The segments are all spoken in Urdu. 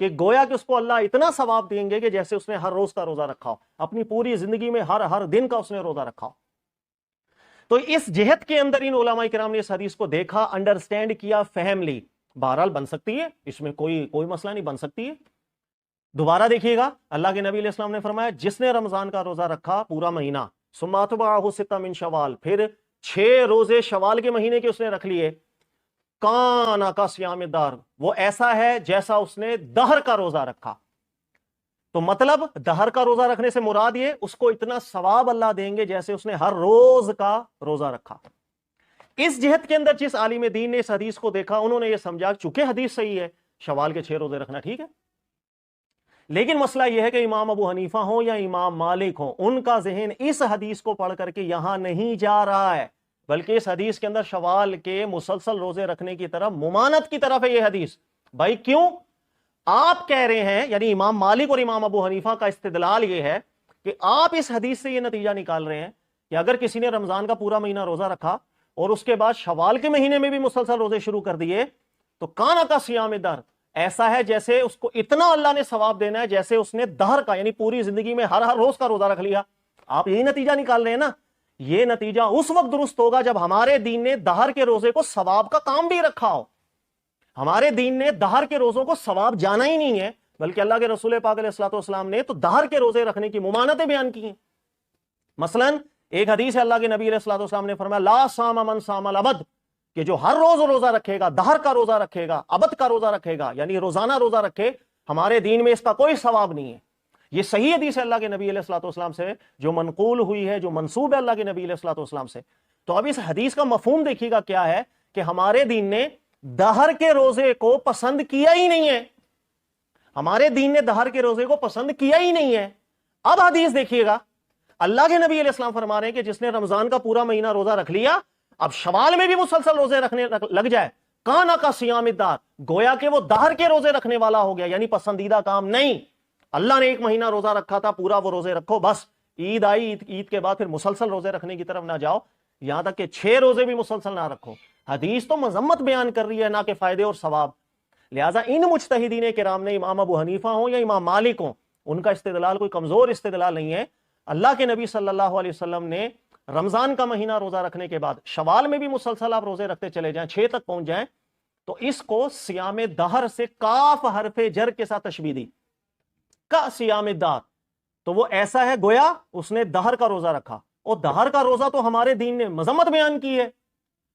کہ گویا کہ اس کو اللہ اتنا ثواب دیں گے کہ جیسے اس نے ہر روز کا روزہ رکھا ہو، اپنی پوری زندگی میں ہر دن کا اس نے روزہ رکھا ہو۔ تو اس جہت کے اندر ان علماء کرام نے اس حدیث کو دیکھا، انڈرسٹینڈ کیا، فہم لی۔ بہرحال بن سکتی ہے، اس میں کوئی مسئلہ نہیں، بن سکتی ہے۔ دوبارہ دیکھیے گا، اللہ کے نبی علیہ السلام نے فرمایا جس نے رمضان کا روزہ رکھا پورا مہینہ، ثم اتبعہ ستۃ من شوال، پھر 6 روزے شوال کے مہینے کے اس نے رکھ لیے، کان کا صیام الدہر، وہ ایسا ہے جیسا اس نے دہر کا روزہ رکھا۔ تو مطلب دہر کا روزہ رکھنے سے مراد یہ اس کو اتنا ثواب اللہ دیں گے جیسے اس نے ہر روز کا روزہ رکھا۔ اس جہت کے اندر جس عالم دین نے اس حدیث کو دیکھا، انہوں نے یہ سمجھا چونکہ حدیث صحیح ہے، شوال کے 6 روزے رکھنا ٹھیک ہے، لیکن مسئلہ یہ ہے کہ امام ابو حنیفہ ہوں یا امام مالک ہوں، ان کا ذہن اس حدیث کو پڑھ کر کے یہاں نہیں جا رہا ہے، بلکہ اس حدیث کے اندر شوال کے مسلسل روزے رکھنے کی طرف، ممانت کی طرف ہے یہ حدیث۔ بھائی کیوں؟ آپ کہہ رہے ہیں، یعنی امام مالک اور امام ابو حنیفہ کا استدلال یہ ہے کہ آپ اس حدیث سے یہ نتیجہ نکال رہے ہیں کہ اگر کسی نے رمضان کا پورا مہینہ روزہ رکھا اور اس کے بعد شوال کے مہینے میں بھی مسلسل روزے شروع کر دیے تو کانا کا صیام دہر، ایسا ہے جیسے اس کو اتنا اللہ نے ثواب دینا ہے جیسے اس نے دہر کا، یعنی پوری زندگی میں ہر روز کا روزہ رکھ لیا۔ آپ یہی نتیجہ نکال رہے ہیں نا؟ یہ نتیجہ اس وقت درست ہوگا جب ہمارے دین نے دہر کے روزے کو ثواب کا کام بھی رکھا ہو۔ ہمارے دین نے دہر کے روزوں کو ثواب جانا ہی نہیں ہے، بلکہ اللہ کے رسول پاک علیہ الصلوۃ والسلام نے تو دہر کے روزے رکھنے کی ممانتیں بیان کی ہیں۔ مثلا ایک حدیث ہے، اللہ کے نبی علیہ الصلوۃ والسلام نے فرمایا لا صام من صام الابد، کہ جو ہر روز روزہ رکھے گا، دہر کا روزہ رکھے گا، ابد کا روزہ رکھے گا، یعنی روزانہ روزہ رکھے، ہمارے دین میں اس کا کوئی ثواب نہیں ہے۔ یہ صحیح حدیث ہے اللہ کے نبی علیہ الصلوۃ والسلام سے، جو منقول ہوئی ہے، جو منسوب ہے اللہ کے نبی علیہ الصلوۃ والسلام سے۔ تو اب اس حدیث کا مفہوم دیکھیے گا کیا ہے کہ ہمارے دین نے دہر کے روزے کو پسند کیا ہی نہیں ہے، ہمارے دین نے دہر کے روزے کو پسند کیا ہی نہیں ہے۔ اب حدیث دیکھیے گا، اللہ کے نبی علیہ السلام فرما رہے ہیں کہ جس نے رمضان کا پورا مہینہ روزہ رکھ لیا، اب شوال میں بھی مسلسل روزے رکھنے لگ جائے، کانا کا صیام الدہر، گویا کہ وہ دہر کے روزے رکھنے والا ہو گیا، یعنی پسندیدہ کام نہیں۔ اللہ نے ایک مہینہ روزہ رکھا تھا پورا، وہ روزے رکھو، بس عید آئی، عید کے بعد پھر مسلسل روزے رکھنے کی طرف نہ جاؤ، یہاں تک کہ 6 روزے بھی مسلسل نہ رکھو۔ حدیث تو مذمت بیان کر رہی ہے، نہ کہ فائدے اور ثواب۔ لہٰذا ان مجتہدین کرام نے، امام ابو حنیفہ ہوں یا امام مالک ہوں، ان کا استدلال کوئی کمزور استدلال نہیں ہے۔ اللہ کے نبی صلی اللہ علیہ وسلم نے رمضان کا مہینہ روزہ رکھنے کے بعد شوال میں بھی مسلسل آپ روزے رکھتے چلے جائیں، 6 تک پہنچ جائیں، تو اس کو صیام دہر سے کاف حرف جر کے ساتھ تشبیہ دی، کا صیام دہر، تو وہ ایسا ہے گویا اس نے دہر کا روزہ رکھا، اور دہر کا روزہ تو ہمارے دین نے مذمت بیان کی ہے۔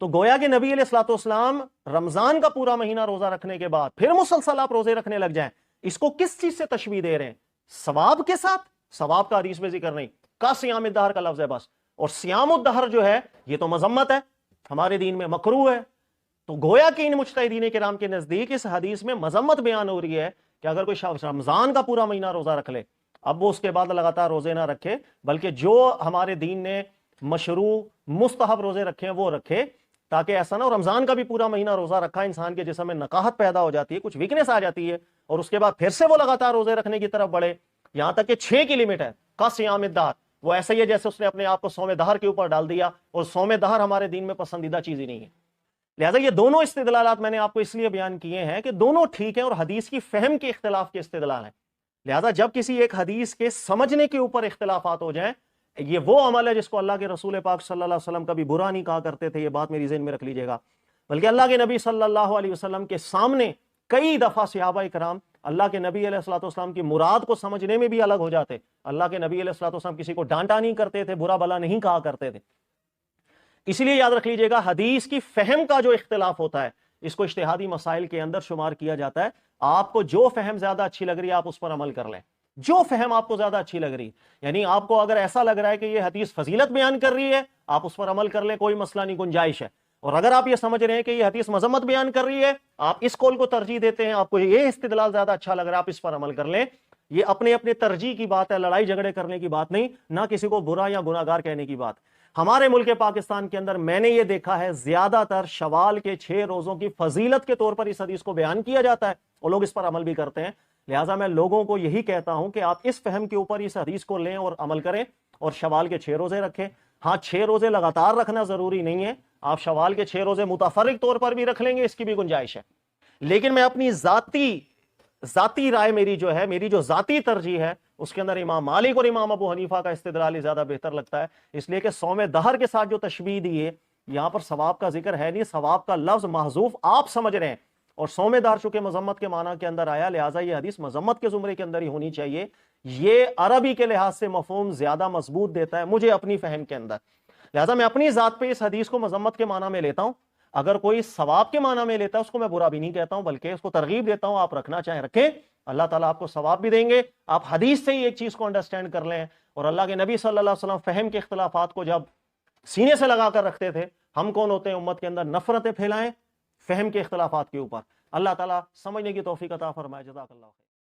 تو گویا کہ نبی علیہ الصلوۃ والسلام رمضان کا پورا مہینہ روزہ رکھنے کے بعد پھر مسلسل آپ روزے رکھنے لگ جائیں، اس کو کس چیز سے تشبیہ دے رہے ہیں؟ ثواب کے ساتھ، ثواب کا حدیث میں ذکر نہیں، کا صیام الدہر کا لفظ ہے بس، اور صیام الدہر جو ہے یہ تو مذمت ہے، ہمارے دین میں مکروہ ہے۔ تو گویا کہ ان مجتہدین کرام کے نزدیک اس حدیث میں مذمت بیان ہو رہی ہے کہ اگر کوئی شخص رمضان کا پورا مہینہ روزہ رکھ لے، اب وہ اس کے بعد لگاتار روزے نہ رکھے، بلکہ جو ہمارے دین نے مشروع مستحب روزے رکھے ہیں وہ رکھے، تاکہ ایسا نہ ہو رمضان کا بھی پورا مہینہ روزہ رکھا، انسان کے جسم میں نقاہت پیدا ہو جاتی ہے، کچھ ویکنیس آ جاتی ہے، اور اس کے بعد پھر سے وہ لگاتار روزے رکھنے کی طرف بڑھے، یہاں تک کہ 6 کی لمٹ ہے، کا صیام الدہر، وہ ایسا ہی ہے جیسے اس نے اپنے آپ کو صوم دہر کے اوپر ڈال دیا، اور صوم دہر ہمارے دین میں پسندیدہ چیز ہی نہیں ہے۔ لہٰذا یہ دونوں استدلالات میں نے آپ کو اس لیے بیان کیے ہیں کہ دونوں ٹھیک ہیں، اور حدیث کی فہم کے اختلاف کے استدلال ہیں۔ لہٰذا جب کسی ایک حدیث کے سمجھنے کے اوپر اختلافات ہو جائیں، یہ وہ عمل ہے جس کو اللہ کے رسول پاک صلی اللہ علیہ وسلم کبھی برا نہیں کہا کرتے تھے، یہ بات میری ذہن میں رکھ لیجئے گا، بلکہ اللہ کے نبی صلی اللہ علیہ وسلم کے سامنے کئی دفعہ صحابہ کرام اللہ کے نبی علیہ الصلوۃ والسلام کی مراد کو سمجھنے میں بھی الگ ہو جاتے۔ اللہ کے نبی علیہ الصلوۃ والسلام کسی کو ڈانٹا نہیں کرتے تھے، برا بلا نہیں کہا کرتے تھے۔ اس لیے یاد رکھ لیجئے گا، حدیث کی فہم کا جو اختلاف ہوتا ہے اس کو اجتہادی مسائل کے اندر شمار کیا جاتا ہے۔ آپ کو جو فہم زیادہ اچھی لگ رہی ہے آپ اس پر عمل کر لیں، جو فہم آپ کو زیادہ اچھی لگ رہی ہے، یعنی آپ کو اگر ایسا لگ رہا ہے کہ یہ حدیث فضیلت بیان کر رہی ہے آپ اس پر عمل کر لیں، کوئی مسئلہ نہیں، گنجائش ہے۔ اور اگر آپ یہ سمجھ رہے ہیں کہ یہ حدیث مذمت بیان کر رہی ہے، آپ اس قول کو ترجیح دیتے ہیں، آپ کو یہ استدلال زیادہ اچھا لگ رہا ہے، آپ اس پر عمل کر لیں۔ یہ اپنے اپنے ترجیح کی بات ہے، لڑائی جھگڑے کرنے کی بات نہیں، نہ کسی کو برا یا گناہگار کہنے کی بات۔ ہمارے ملک پاکستان کے اندر میں نے یہ دیکھا ہے زیادہ تر شوال کے 6 روزوں کی فضیلت کے طور پر اس حدیث کو بیان کیا جاتا ہے، اور لوگ اس پر عمل بھی کرتے ہیں۔ لہٰذا میں لوگوں کو یہی کہتا ہوں کہ آپ اس فہم کے اوپر اس حدیث کو لیں اور عمل کریں، اور شوال کے 6 روزے رکھیں۔ ہاں 6 روزے لگاتار رکھنا ضروری نہیں ہے، آپ شوال کے 6 روزے متفرق طور پر بھی رکھ لیں گے، اس کی بھی گنجائش ہے۔ لیکن میں اپنی ذاتی ذاتی رائے میری جو ہے، میری جو ذاتی ترجیح ہے، اس کے اندر امام مالک اور امام ابو حنیفہ کا استدلال ہی زیادہ بہتر لگتا ہے، اس لیے کہ صوم دہر کے ساتھ جو تشبیہ دی ہے، یہاں پر ثواب کا ذکر ہے نہیں، ثواب کا لفظ محذوف آپ سمجھ رہے ہیں، اور صوم دہر چونکہ مذمت کے معنی کے اندر آیا، لہٰذا یہ حدیث مذمت کے زمرے کے اندر ہی ہونی چاہیے۔ یہ عربی کے لحاظ سے مفہوم زیادہ مضبوط دیتا ہے مجھے اپنی فہم کے اندر، لہٰذا میں اپنی ذات پہ اس حدیث کو مذمت کے معنی میں لیتا ہوں۔ اگر کوئی ثواب کے معنی میں لیتا ہے اس کو میں برا بھی نہیں کہتا ہوں، بلکہ اس کو ترغیب دیتا ہوں، آپ رکھنا چاہیں رکھیں، اللہ تعالیٰ آپ کو ثواب بھی دیں گے۔ آپ حدیث سے ہی ایک چیز کو انڈرسٹینڈ کر لیں، اور اللہ کے نبی صلی اللہ علیہ وسلم فہم کے اختلافات کو جب سینے سے لگا کر رکھتے تھے، ہم کون ہوتے ہیں امت کے اندر نفرتیں پھیلائیں فہم کے اختلافات کے اوپر؟ اللہ تعالیٰ سمجھنے کی توفیق عطا فرمائے۔ جزاک اللہ خیر۔